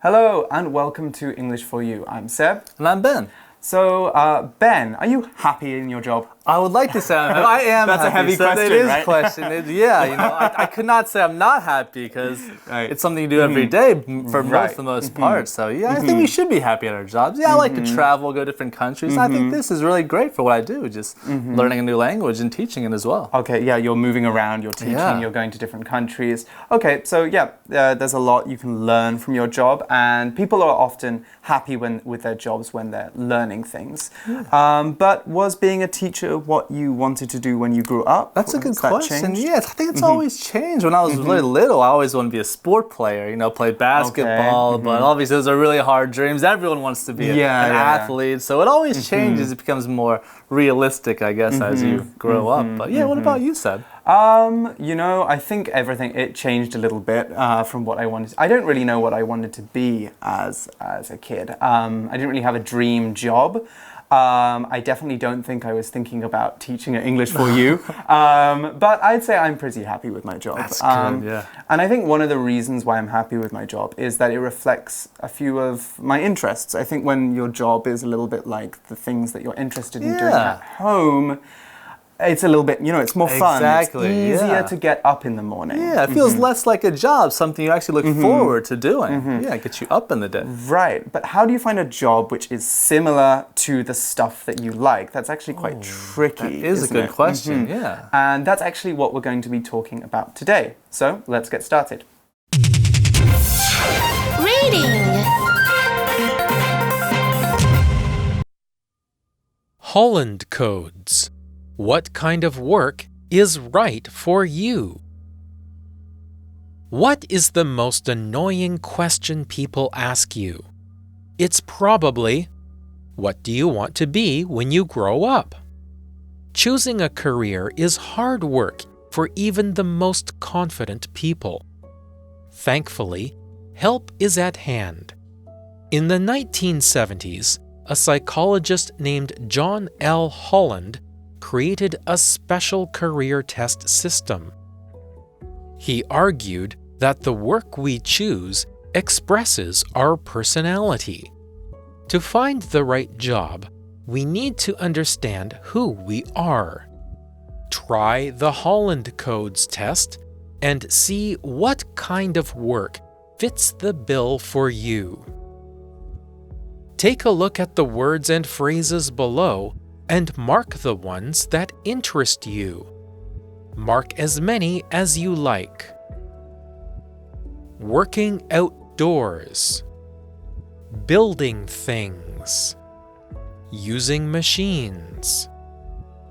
Hello and welcome to English for You. I'm Seb. And I'm Ben. So, Ben, are you happy in your job? I would like to say I am That's happy. a heavy so question, it is right? a question. I could not say I'm not happy because Right. it's something you do every day for the most part. So I think we should be happy at our jobs. I like to travel, go to different countries. I think this is really great for what I do, just learning a new language and teaching it as well. Okay, yeah, you're moving around, you're teaching, you're going to different countries. Okay, so there's a lot you can learn from your job, and people are often happy with their jobs when they're learning things. But was being a teacher what you wanted to do when you grew up? That's a good question. Changed? Yes, I think it's always changed. When I was really little, I always wanted to be a sport player, play basketball, but obviously those are really hard dreams. Everyone wants to be an athlete, so it always changes. It becomes more realistic, I guess, as you grow up. But what about you, Seb? I think it changed a little bit from what I wanted. I don't really know what I wanted to be as a kid. I didn't really have a dream job. I definitely don't think I was thinking about teaching English for you. But I'd say I'm pretty happy with my job. That's good, yeah. And I think one of the reasons why I'm happy with my job is that it reflects a few of my interests. I think when your job is a little bit like the things that you're interested in doing at home, it's a little bit, it's more fun. Exactly, it's easier to get up in the morning. Yeah, it feels less like a job, something you actually look forward to doing. Yeah, it gets you up in the day. Right, but how do you find a job which is similar to the stuff that you like? That's actually quite tricky. That is a good question, yeah. And that's actually what we're going to be talking about today. So, let's get started. Reading. Holland codes. What kind of work is right for you? What is the most annoying question people ask you? It's probably, what do you want to be when you grow up? Choosing a career is hard work for even the most confident people. Thankfully, help is at hand. In the 1970s, a psychologist named John L. Holland created a special career test system. He argued that the work we choose expresses our personality. To find the right job, we need to understand who we are. Try the Holland Codes test and see what kind of work fits the bill for you. Take a look at the words and phrases below and mark the ones that interest you. Mark as many as you like. Working outdoors. Building things. Using machines.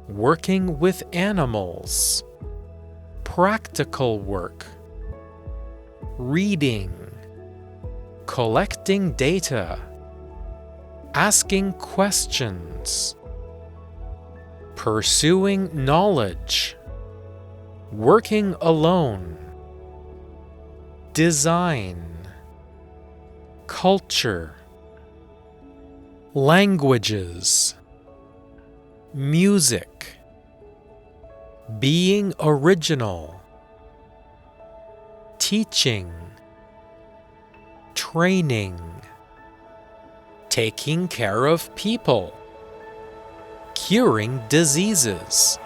Working with animals. Practical work. Reading. Collecting data. Asking questions. Pursuing knowledge. Working alone. Design. Culture. Languages. Music. Being original. Teaching. Training. Taking care of people. Curing diseases.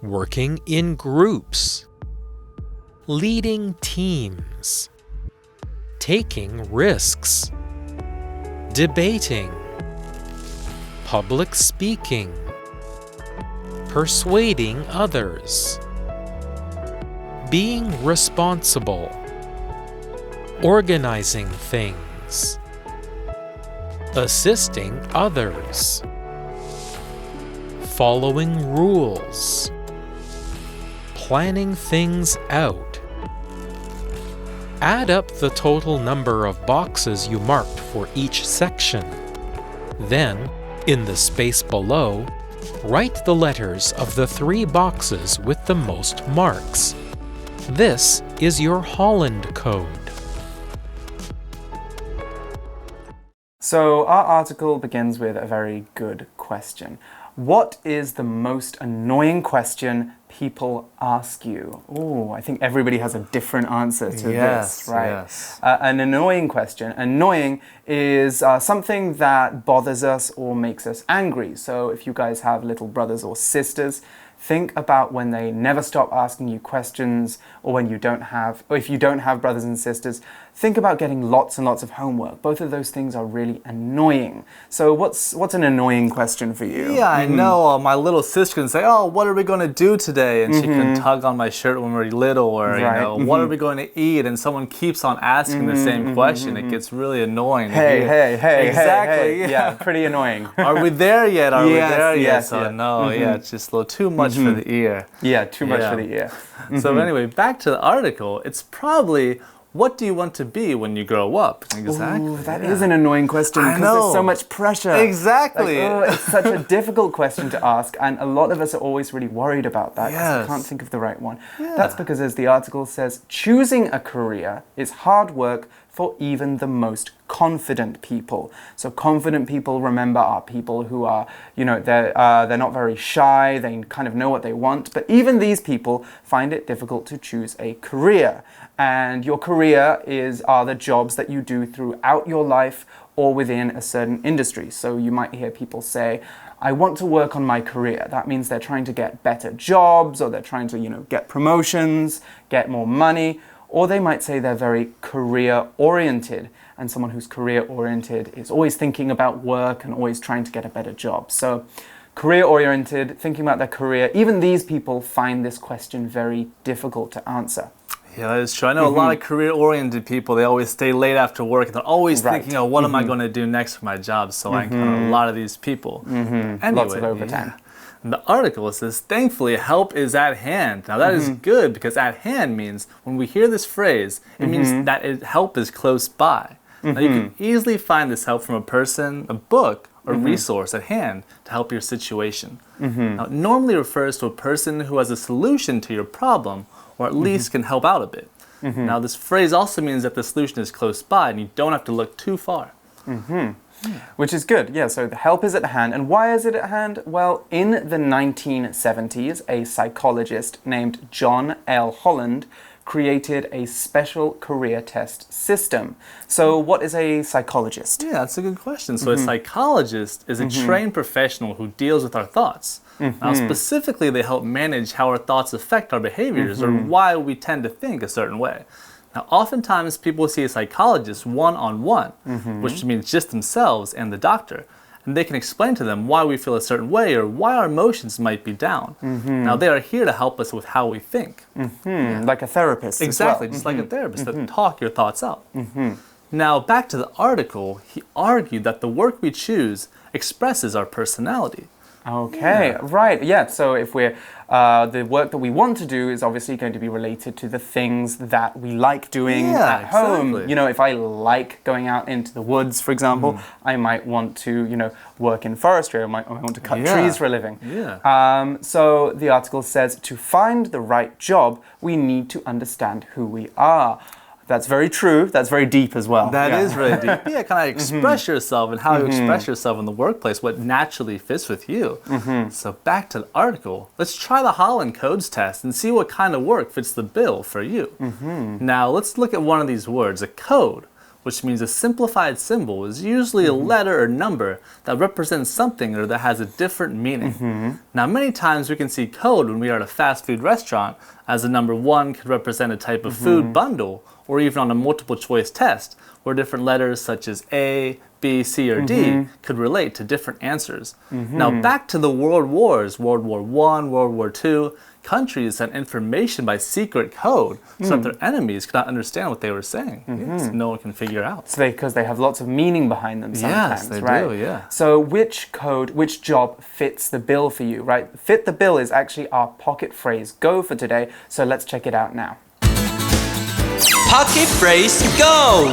Working in groups. Leading teams. Taking risks. Debating. Public speaking. Persuading others. Being responsible. Organizing things. Assisting others. Following rules. Planning things out. Add up the total number of boxes you marked for each section. Then, in the space below, write the letters of the 3 boxes with the most marks. This is your Holland code. So our article begins with a very good question. What is the most annoying question people ask you? Oh, I think everybody has a different answer to this, right? Yes. An annoying question. Annoying is something that bothers us or makes us angry. So if you guys have little brothers or sisters, think about when they never stop asking you questions, or when you don't have, or if you don't have brothers and sisters, think about getting lots and lots of homework. Both of those things are really annoying. So what's an annoying question for you? Yeah, I know. My little sister can say, "Oh, what are we going to do today?" And she can tug on my shirt when we're little, or what are we going to eat? And someone keeps on asking the same question. It gets really annoying. Hey, exactly. Hey. Yeah, pretty annoying. Are we there yet? Are we there yet? Yes, So no, it's just a little too much for the ear. Yeah, too much for the ear. So anyway, back to the article. It's probably, what do you want to be when you grow up? Exactly. Ooh, that is an annoying question because there's so much pressure. Exactly. Like, it's such a difficult question to ask, and a lot of us are always really worried about that because we can't think of the right one. That's because, as the article says, choosing a career is hard work for even the most confident people. So confident people, remember, are people who are, they're not very shy, they kind of know what they want, but even these people find it difficult to choose a career. And your career are the jobs that you do throughout your life or within a certain industry. So you might hear people say, I want to work on my career. That means they're trying to get better jobs, or they're trying to, get promotions, get more money. Or they might say they're very career-oriented, and someone who's career-oriented is always thinking about work and always trying to get a better job. So career-oriented, thinking about their career, even these people find this question very difficult to answer. Yeah, that is true. I know a lot of career-oriented people, they always stay late after work, and they're always thinking, what am I going to do next for my job? So I encounter a lot of these people. Anyway, lots of overtime. The article says, thankfully, help is at hand. Now that is good, because at hand means when we hear this phrase, it means that help is close by. Now you can easily find this help from a person, a book, or resource at hand to help your situation. Now it normally refers to a person who has a solution to your problem, or at least can help out a bit. Now this phrase also means that the solution is close by and you don't have to look too far. Which is good, yeah, so the help is at hand. And why is it at hand? Well, in the 1970s, a psychologist named John L. Holland created a special career test system. So what is a psychologist? Yeah, that's a good question. So a psychologist is a trained professional who deals with our thoughts. Now specifically, they help manage how our thoughts affect our behaviors or why we tend to think a certain way. Now, oftentimes people see a psychologist one-on-one, which means just themselves and the doctor. And they can explain to them why we feel a certain way or why our emotions might be down. Now, they are here to help us with how we think. Like a therapist. Exactly, as well. just like a therapist that talk your thoughts out. Now, back to the article, he argued that the work we choose expresses our personality. Okay, right, yeah, so if we're, the work that we want to do is obviously going to be related to the things that we like doing at home. If I like going out into the woods, for example, I might want to, work in forestry, I might want to cut trees for a living. So the article says, to find the right job, we need to understand who we are. That's very true. That's very deep as well. That is really deep. Yeah, kind of express yourself and how you express yourself in the workplace, what naturally fits with you. So back to the article, let's try the Holland Codes test and see what kind of work fits the bill for you. Now let's look at one of these words, a code, which means a simplified symbol is usually a letter or number that represents something or that has a different meaning. Now many times we can see code when we are at a fast food restaurant, as the number 1 could represent a type of food bundle, or even on a multiple choice test, where different letters such as A, B, C, or D could relate to different answers. Now back to the World Wars, World War I, World War II, countries sent information by secret code so that their enemies could not understand what they were saying. So no one can figure out. So because they have lots of meaning behind them sometimes, yes, they right? do, yeah. So which job fits the bill for you, right? Fit the bill is actually our pocket phrase go for today, so let's check it out now. Pocket phrase go!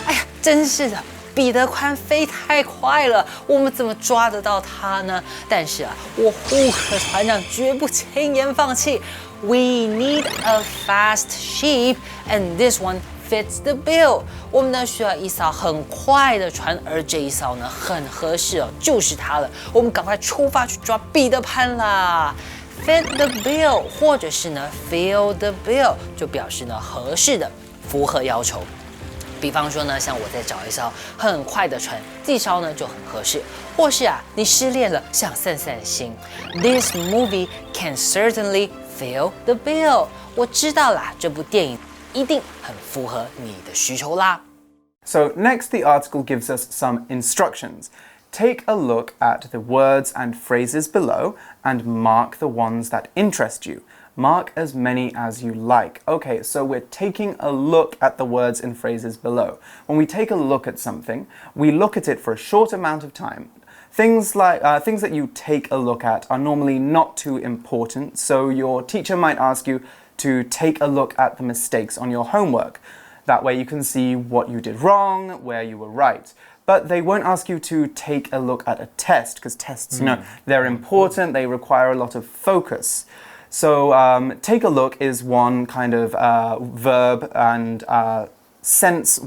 哎呀，真是的，彼得宽飞太快了，我们怎么抓得到他呢？但是啊，我胡克船长绝不轻言放弃。We need a fast sheep, and this one fits the bill。我们呢需要一艘很快的船，而这一艘呢很合适哦，就是它了。我们赶快出发去抓彼得潘啦！Fit the bill， 或者是呢 fill the bill， 就表示呢合适的，符合要求。比方说呢，像我在找一艘很快的船，这艘呢就很合适。或是啊，你失恋了，想散散心 ，This movie can certainly fill the bill。我知道啦，这部电影一定很符合你的需求啦。So next, the article gives us some instructions. Take a look at the words and phrases below and mark the ones that interest you. Mark as many as you like. Okay, so we're taking a look at the words and phrases below. When we take a look at something, we look at it for a short amount of time. Things that you take a look at are normally not too important, so your teacher might ask you to take a look at the mistakes on your homework. That way you can see what you did wrong, where you were right. But they won't ask you to take a look at a test, because tests, they're important, they require a lot of focus. So take a look is one kind of verb and sense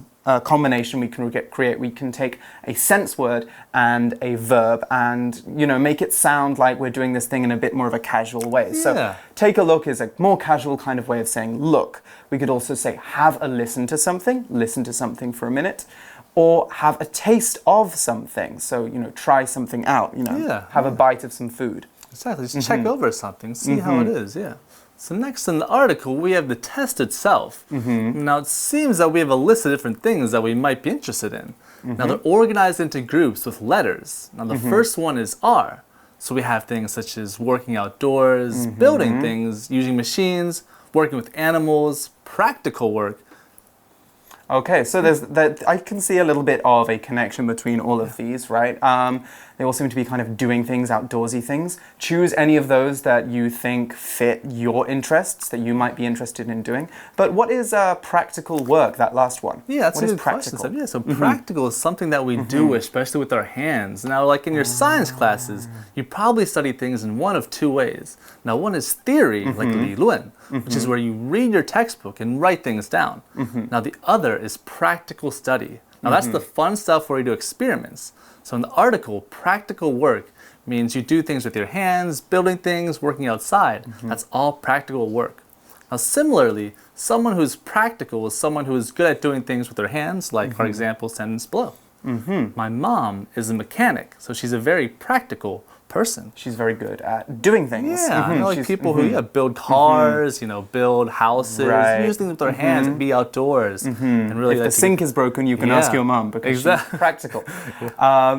combination we can create. We can take a sense word and a verb and, make it sound like we're doing this thing in a bit more of a casual way. Yeah. So take a look is a more casual kind of way of saying look. We could also say have a listen to something for a minute. Or have a taste of something. So, try something out, have a bite of some food. Exactly, just check over something, see how it is, yeah. So next in the article, we have the test itself. Now it seems that we have a list of different things that we might be interested in. Now they're organized into groups with letters. Now the first one is R. So we have things such as working outdoors, building things, using machines, working with animals, practical work. Okay, so I can see a little bit of a connection between all of these, right? They all seem to be kind of doing things, outdoorsy things. Choose any of those that you think fit your interests, that you might be interested in doing. But what is practical work, that last one? Yeah, that's what a is good practical? question. So practical is something that we do, especially with our hands. Now, like in your science classes, you probably study things in one of two ways. Now, one is theory, like 理论, which is where you read your textbook and write things down. Now, the other is practical study. Now, that's the fun stuff where you do experiments. So in the article, practical work means you do things with your hands, building things, working outside. That's all practical work. Now, similarly, someone who's practical is someone who is good at doing things with their hands, like our example sentence below. My mom is a mechanic, so she's a very practical person. She's very good at doing things. Yeah, I know like people who build cars, build houses, use things with their hands and be outdoors. And really, if the sink is broken, you can ask your mum because she's practical.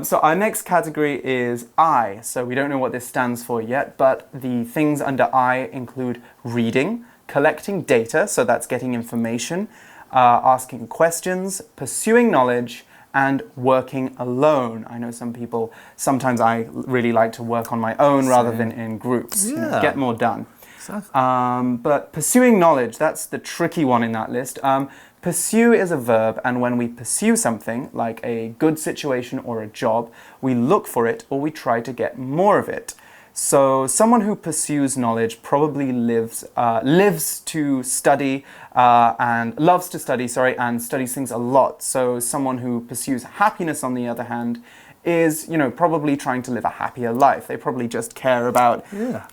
So our next category is I. So we don't know what this stands for yet, but the things under I include reading, collecting data, so that's getting information, asking questions, pursuing knowledge, and working alone. I know sometimes I really like to work on my own rather than in groups, get more done. Exactly. But pursuing knowledge, that's the tricky one in that list. Pursue is a verb, and when we pursue something, like a good situation or a job, we look for it or we try to get more of it. So someone who pursues knowledge probably lives to study and loves to study, and studies things a lot. So someone who pursues happiness, on the other hand, is, probably trying to live a happier life. They probably just care about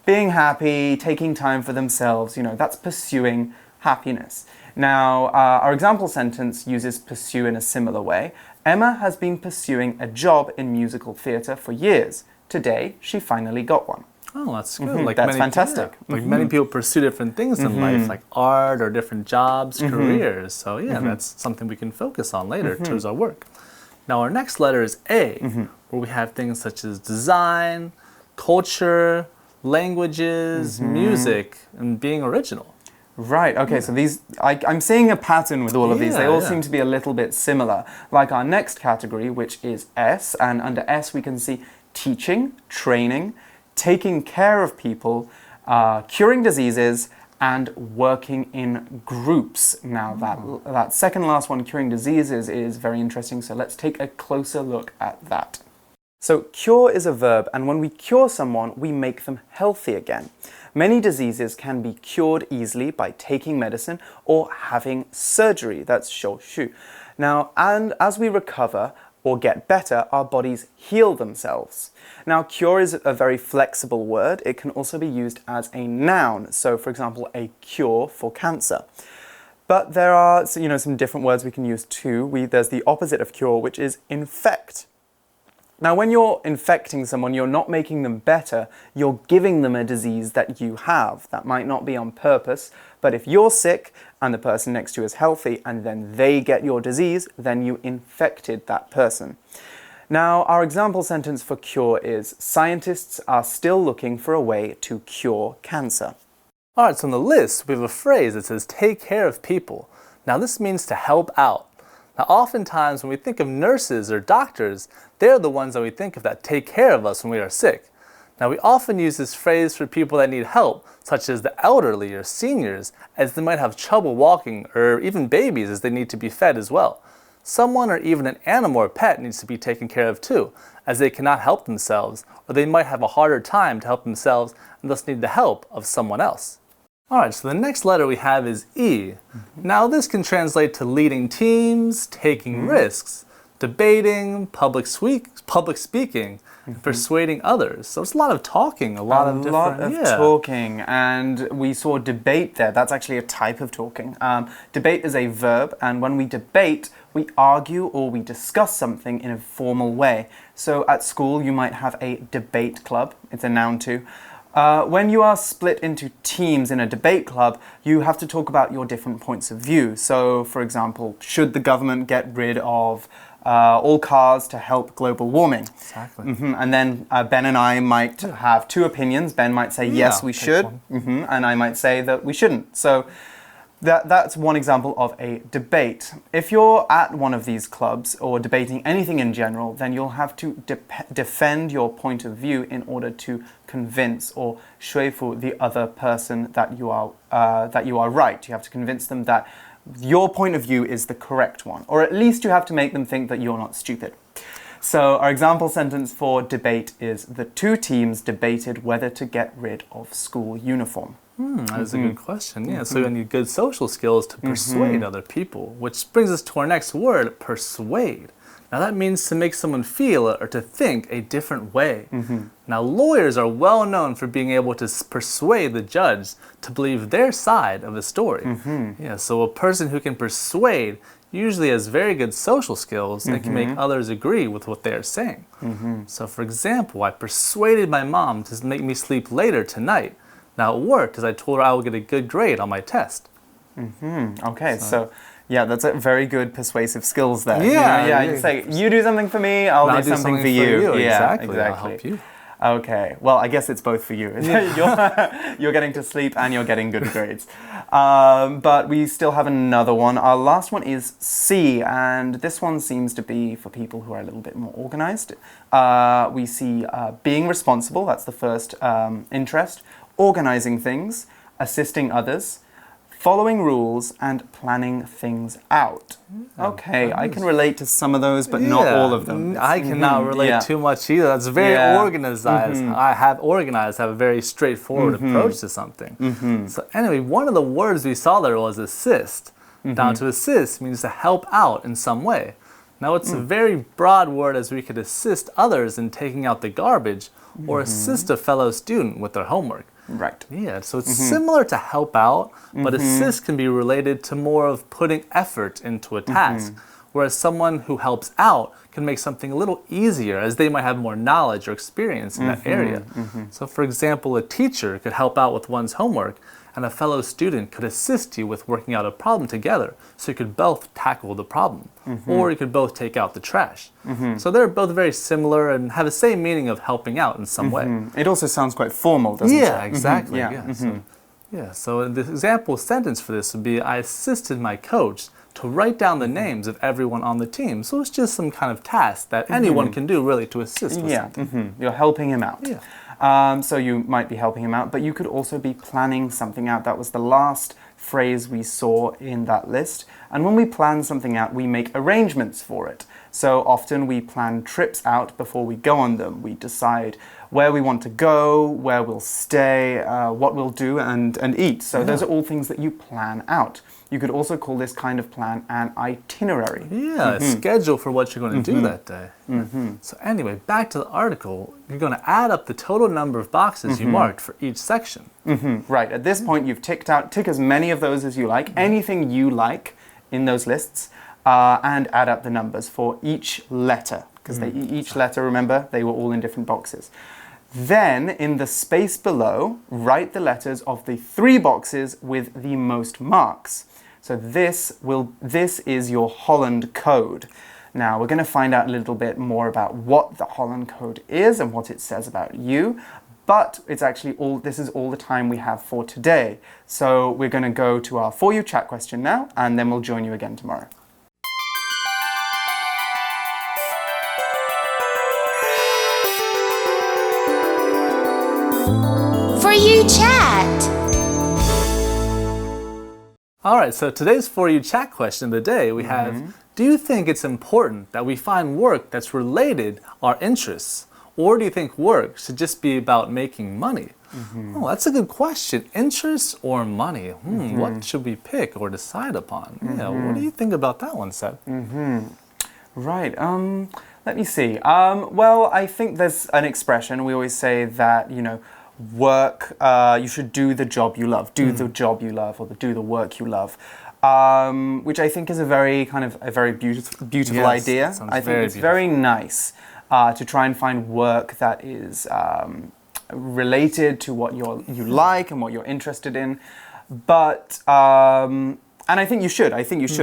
being happy, taking time for themselves. That's pursuing happiness. Now, our example sentence uses pursue in a similar way. Emma has been pursuing a job in musical theatre for years. Today, she finally got one. Oh, that's good. That's fantastic. Many people pursue different things in life, like art or different jobs, careers. So that's something we can focus on later towards our work. Now, our next letter is A, where we have things such as design, culture, languages, music, and being original. Right, okay, so these, I'm seeing a pattern with all of these. They all seem to be a little bit similar. Like our next category, which is S, and under S we can see teaching, training, taking care of people, curing diseases, and working in groups. Now that second last one, curing diseases, is very interesting, so let's take a closer look at that. So cure is a verb, and when we cure someone, we make them healthy again. Many diseases can be cured easily by taking medicine or having surgery. That's 手术. Now, and as we recover or get better, our bodies heal themselves. Now, cure is a very flexible word. It can also be used as a noun. So, for example, a cure for cancer. But there are, some different words we can use too. There's the opposite of cure, which is infect. Now, when you're infecting someone, you're not making them better, you're giving them a disease that you have. That might not be on purpose, but if you're sick and the person next to you is healthy and then they get your disease, then you infected that person. Now, our example sentence for cure is, scientists are still looking for a way to cure cancer. Alright, so on the list, we have a phrase that says, take care of people. Now, this means to help out. Now, oftentimes when we think of nurses or doctors, they're the ones that we think of that take care of us when we are sick. Now, we often use this phrase for people that need help, such as the elderly or seniors, as they might have trouble walking, or even babies as they need to be fed as well. Someone or even an animal or pet needs to be taken care of too, as they cannot help themselves, or they might have a harder time to help themselves and thus need the help of someone else. Alright, so the next letter we have is E. Now this can translate to leading teams, taking risks, debating, public speaking, and persuading others. So it's a lot of talking, a lot of talking, and we saw debate there. That's actually a type of talking. Debate is a verb, and when we debate, we argue or we discuss something in a formal way. So at school, you might have a debate club. It's a noun too. When you are split into teams in a debate club, you have to talk about your different points of view. So, for example, should the government get rid of all cars to help global warming? Exactly. And then Ben and I might have two opinions. Ben might say, yes, we should, and I might say that we shouldn't. So that's one example of a debate. If you're at one of these clubs or debating anything in general, then you'll have to defend your point of view in order to convince or 说服 the other person that you are right. You have to convince them that your point of view is the correct one, or at least you have to make them think that you're not stupid. So our example sentence for debate is, the two teams debated whether to get rid of school uniform. That is a good question. Yeah, so you need good social skills to persuade other people, which brings us to our next word, persuade. Now that means to make someone feel or to think a different way. Now lawyers are well known for being able to persuade the judge to believe their side of the story. Yeah, so a person who can persuade usually has very good social skills and can make others agree with what they are saying. So for example, I persuaded my mom to make me sleep later tonight. Now it worked, as I told her I would get a good grade on my test. Okay, so yeah, that's a very good persuasive skills there. Yeah, you say, you do something for me, I'll do something for you. Yeah, exactly. I'll help you. Okay, well, I guess it's both for you. You're getting to sleep and you're getting good grades. But we still have another one. Our last one is C, and this one seems to be for people who are a little bit more organized. We see being responsible, that's the first interest, organizing things, assisting others, following rules, and planning things out. Okay, I can relate to some of those, but not all of them. I cannot relate too much either. That's very organized. I have a very straightforward approach to something. So anyway, one of the words we saw there was assist. Now to assist means to help out in some way. Now it's a very broad word, as we could assist others in taking out the garbage or assist a fellow student with their homework. Right. Yeah, so it's similar to help out, but assist can be related to more of putting effort into a task, whereas someone who helps out can make something a little easier, as they might have more knowledge or experience in that area. So for example, a teacher could help out with one's homework, and a fellow student could assist you with working out a problem together, so you could both tackle the problem, or you could both take out the trash. So they're both very similar and have the same meaning of helping out in some way. It also sounds quite formal, doesn't it? Yeah, exactly. So the example sentence for this would be, I assisted my coach to write down the names of everyone on the team. So it's just some kind of task that anyone can do, really, to assist with something. You're helping him out. So you might be helping him out, but you could also be planning something out. That was the last phrase we saw in that list. And when we plan something out, we make arrangements for it. So often we plan trips out before we go on them. We decide where we want to go, where we'll stay, what we'll do and eat. So those are all things that you plan out. You could also call this kind of plan an itinerary. Yeah, a schedule for what you're going to do that day. So anyway, back to the article. You're going to add up the total number of boxes you marked for each section. Right, at this point you've tick as many of those as you like, anything you like in those lists, and add up the numbers for each letter. Because each letter, remember, they were all in different boxes. Then, in the space below, write the letters of the 3 boxes with the most marks. So this is your Holland code. Now, we're going to find out a little bit more about what the Holland code is and what it says about you. But it's actually this is all the time we have for today. So we're going to go to our For You chat question now, and then we'll join you again tomorrow. For You chat. All right, so today's For You chat question of the day, we have, do you think it's important that we find work that's related our interests? Or do you think work should just be about making money? Oh, that's a good question. Interests or money? What should we pick or decide upon? Yeah, what do you think about that one, Seb? Right, let me see. Well, I think there's an expression. We always say that, work, you should do the job you love. Do the job you love, or do the work you love. Which I think is a very beautiful idea. I think it's very nice to try and find work that is related to what you like and what you're interested in. But and I think you should.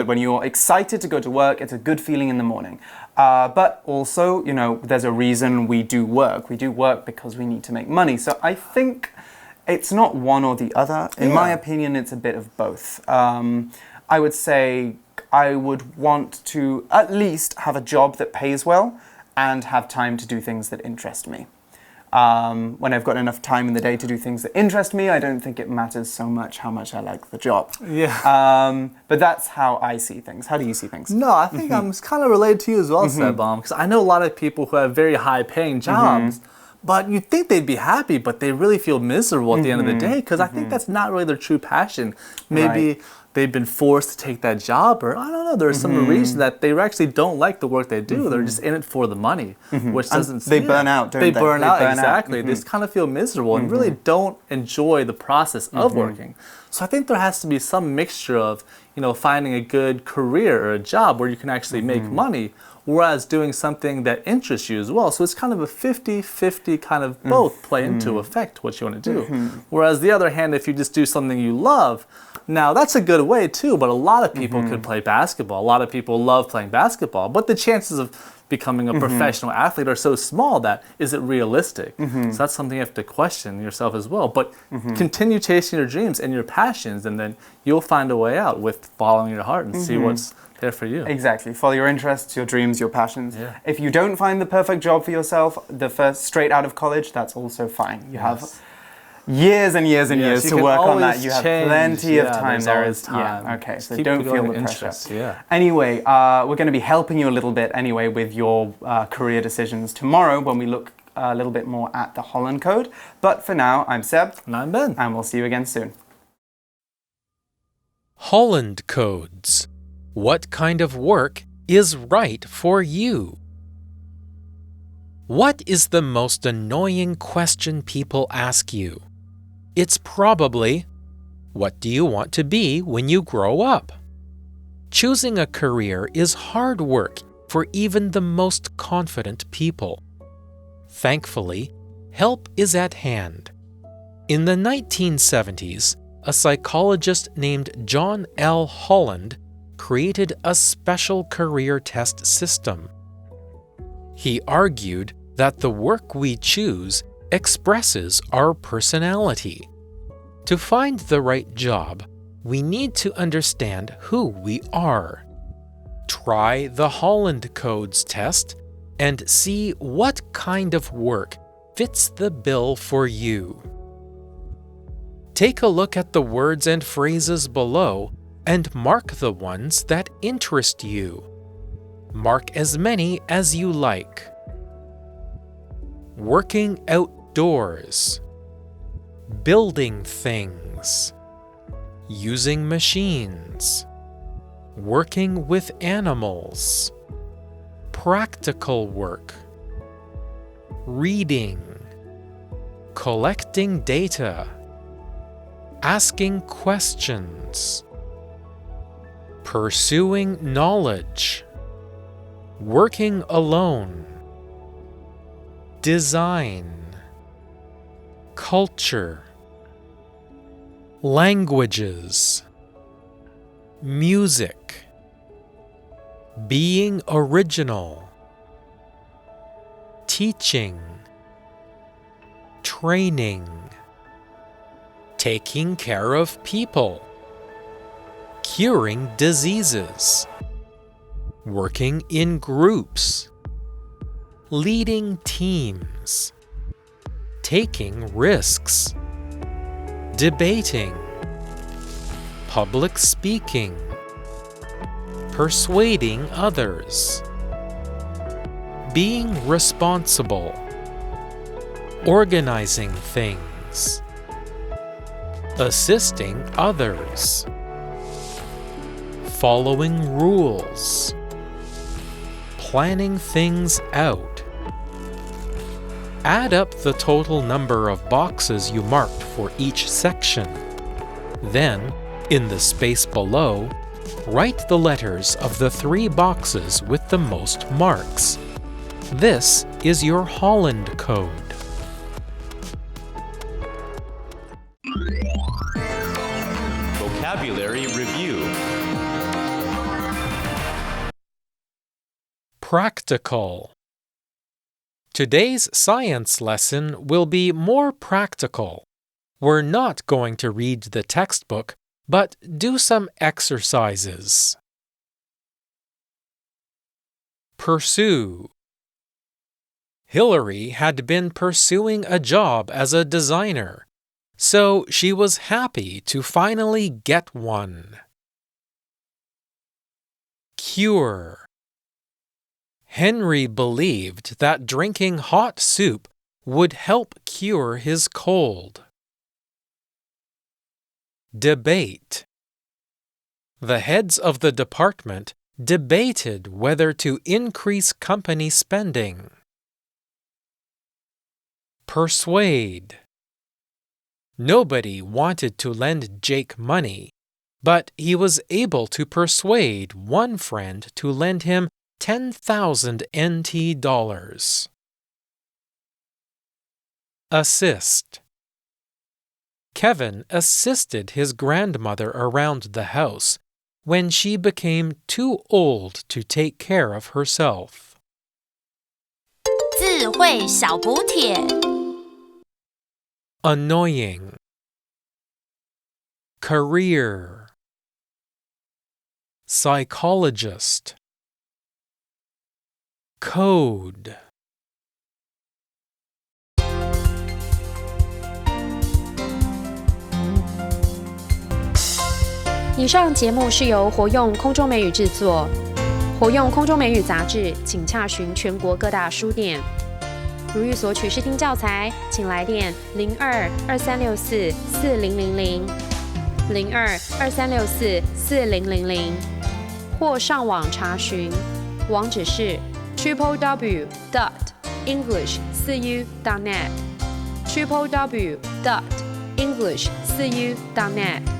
When you're excited to go to work, it's a good feeling in the morning. But also, there's a reason we do work. We do work because we need to make money. So I think it's not one or the other. In my opinion, it's a bit of both. I would say I would want to at least have a job that pays well and have time to do things that interest me. When I've got enough time in the day to do things that interest me, I don't think it matters so much how much I like the job. Yeah. But that's how I see things. How do you see things? No, I think I'm kind of related to you as well, Seb, because I know a lot of people who have very high-paying jobs, but you'd think they'd be happy, but they really feel miserable at the end of the day, because I think that's not really their true passion. Maybe they've been forced to take that job, or I don't know, there's some reason that they actually don't like the work they do. They're just in it for the money, which doesn't... They burn out, don't they? They burn out, exactly. They just kind of feel miserable and really don't enjoy the process of working. So I think there has to be some mixture of, finding a good career or a job where you can actually make money, whereas doing something that interests you as well. So it's kind of a 50-50 kind of both play into effect what you want to do. Whereas the other hand, if you just do something you love, now that's a good way too, but a lot of people could play basketball. A lot of people love playing basketball, but the chances of becoming a professional athlete are so small that is it realistic? So that's something you have to question yourself as well. But continue chasing your dreams and your passions, and then you'll find a way out with following your heart and see what's there for you. Exactly. Follow your interests, your dreams, your passions. Yeah. If you don't find the perfect job for yourself, the first straight out of college, that's also fine. You have years and years and years to work on that. You have plenty of time. There is time. Yeah, okay, so don't feel the pressure. Yeah. Anyway, we're going to be helping you a little bit anyway with your career decisions tomorrow when we look a little bit more at the Holland Code. But for now, I'm Seb. And I'm Ben. And we'll see you again soon. Holland Codes. What kind of work is right for you? What is the most annoying question people ask you? It's probably, what do you want to be when you grow up? Choosing a career is hard work for even the most confident people. Thankfully, help is at hand. In the 1970s, a psychologist named John L. Holland created a special career test system. He argued that the work we choose expresses our personality. To find the right job, we need to understand who we are. Try the Holland Codes test and see what kind of work fits the bill for you. Take a look at the words and phrases below and mark the ones that interest you. Mark as many as you like. Working outdoors. Building things. Using machines. Working with animals. Practical work. Reading. Collecting data. Asking questions. Pursuing knowledge. Working alone. Design. Culture. Languages. Music. Being original. Teaching. Training. Taking care of people. Curing diseases. Working in groups. Leading teams. Taking risks. Debating. Public speaking. Persuading others. Being responsible. Organizing things. Assisting others. Following rules. Planning things out. Add up the total number of boxes you marked for each section. Then, in the space below, write the letters of the 3 boxes with the most marks. This is your Holland code. Vocabulary Review. Practical. Today's science lesson will be more practical. We're not going to read the textbook, but do some exercises. Pursue. Hillary had been pursuing a job as a designer, so she was happy to finally get one. Cure. Henry believed that drinking hot soup would help cure his cold. Debate. The heads of the department debated whether to increase company spending. Persuade. Nobody wanted to lend Jake money, but he was able to persuade one friend to lend him 10,000 NT dollars. Assist. Kevin assisted his grandmother around the house when she became too old to take care of herself. 字汇小补帖 Annoying. Career. Psychologist. Code. 以上节目是由活用空中美语制作，活用空中美语杂志，请洽询全国各大书店。如欲索取试听教材，请来电02-2364-4000 02-2364-4000，或上网查询，网址是 www.english4u.net www.english4u.net